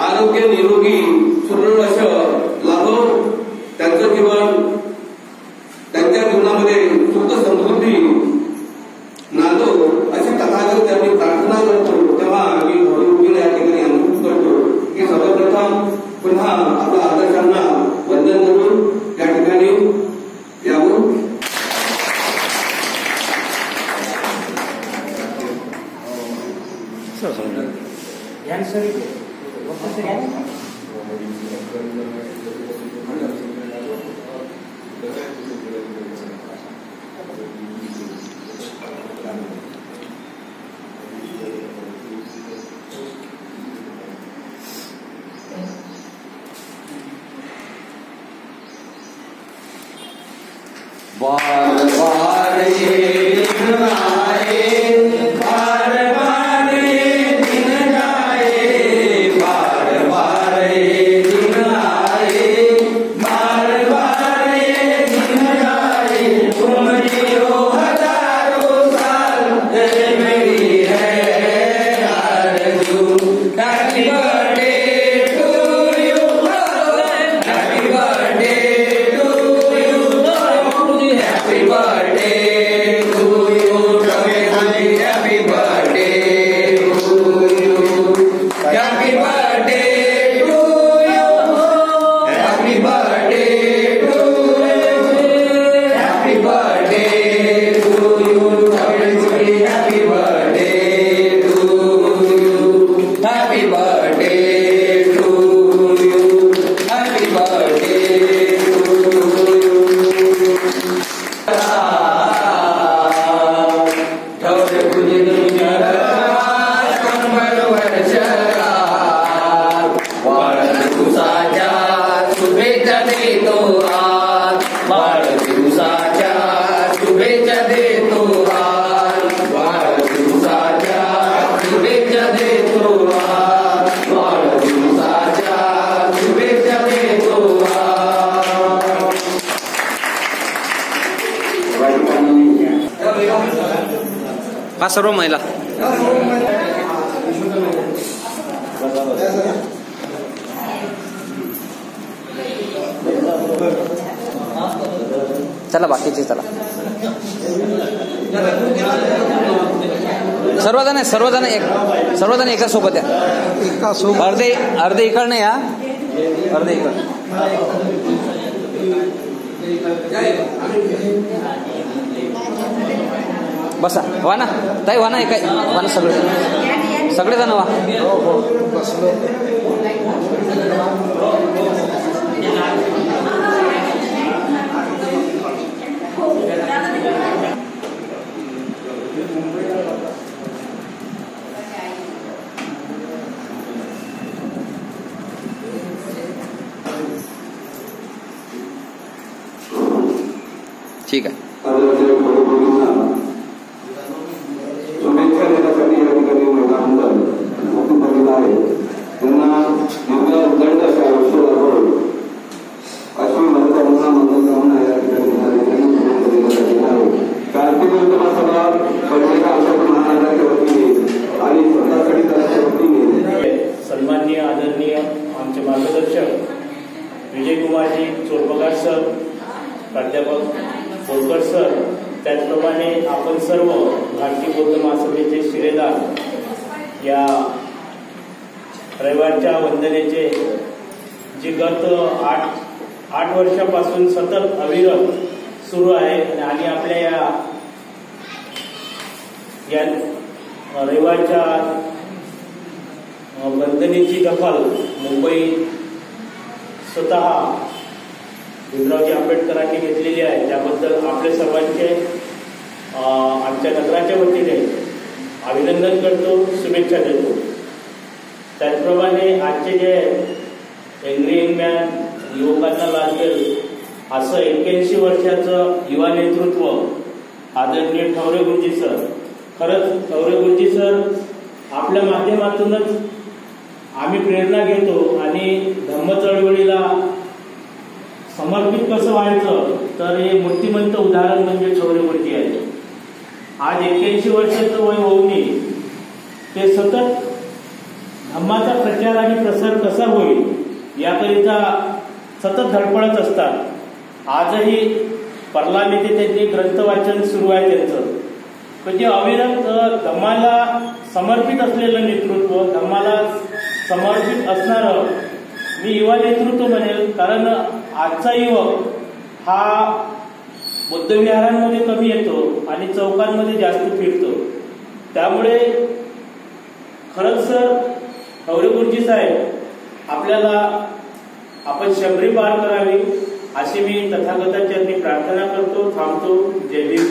आरोग्य निरोगी सुदृढ असं लाभो, त्यांचं जीवन त्यांच्या जीवनामध्ये सुख समृद्धी नांदो अशी तथागत त्यांनी प्रार्थना करतो. तेव्हा मी भरपूर या ठिकाणी अनुभव करतो की सर्वप्रथम पुन्हा आपल्या आदर्शांना वंदन करून या ठिकाणी यावं. बार बार ये दिन आए, बार बार ये दिन जाए, बार बार ये दिन आए, बार बार ये दिन जाए. तुम जियो हजारों साल, ये मेरी है आरज़ू. Happy birthday to you, happy birthday to you, happy birthday to you, happy birthday to you, happy birthday to you, happy birthday to you, happy birthday to you, happy birthday to you, happy birthday to you, happy birthday to you. वाढदिवसाच्या शुभेच्छा देतो आज, वाढदिवसाच्या शुभेच्छा देतो आज, वाढदिवसाच्या शुभेच्छा देतो आज, वाढदिवसाच्या शुभेच्छा देतो आज. हा सर्व महिला चला, बाकीचे चला. सर्वजण एका सोबत या. अर्धे इकडनं या, अर्धे इकडं. बसा, वा ना ताई, वा ना, एका वा ना, सगळेजण वा. ठीक आहे. शुभेच्छा देण्यासाठी या ठिकाणी महिला मंडळ उपस्थित झालेला आहे. त्यांना योग्य उदंड अशा आयुष्य लाभो अशी मनोकामना मनोकामना या ठिकाणी देण्यासाठी आहे. कार्तिक सभा पत्रिका आमच्या महानगराच्या वतीने आणि स्वतःसाठी दलाच्या वतीने सन्माननीय आदरणीय आमचे मार्गदर्शक विजयकुमारजी चोरपगार सर, प्राध्यापक बोरकर सर, त्याचप्रमाणे आपण सर्व भारतीय बौद्ध महासभेचे शिलेदार या रविवारच्या वंदनेचे जे गत आठ वर्षापासून सतत अविरत सुरू आहे आणि आपल्या या रविवारच्या वंदनेची दखल मुंबई स्वतः भीमरावजी आंबेडकरांनी घेतलेली आहे. त्याबद्दल आपल्या सर्वांचे आमच्या नगराच्या वतीने अभिनंदन करतो, शुभेच्छा देतो. त्याचप्रमाणे आजचे जे एंग्री यंग मॅन, युवकांना लागेल असं 81 वर्षाचं युवा नेतृत्व आदरणीय ठवरे गुरुजी सर. खरंच ठवरे गुरुजी सर आपल्या माध्यमातूनच आम्ही प्रेरणा घेतो आणि धम्म चळवळीला समर्पित कसं व्हायचं तर हे मूर्तिमंत उदाहरण म्हणजे ठवरे गुरुजी आहे. आज 81 वर्षाचं वय होऊनही ते सतत धम्माचा प्रचार आणि प्रसार कसा होईल याकरिता सतत धडपडत असतात। आजही पर्लाम येथे त्यांचे ग्रंथ वाचन सुरू आहे त्यांचं, म्हणजे अविरत धम्माला समर्पित असलेलं नेतृत्व, धम्माला समर्पित असणारं मी युवा नेतृत्व म्हणेल। कारण आजचा युवक हा बुद्धविहारांमध्ये कमी येतो आणि चौकांमध्ये जास्त फिरतो, त्यामुळे खरंच सर हवरे गुरुजी साहेब आपल्याला आपण शबरी पार करावी अशी मी तथागताच्या प्रार्थना करतो। थांबतो। जय भीम।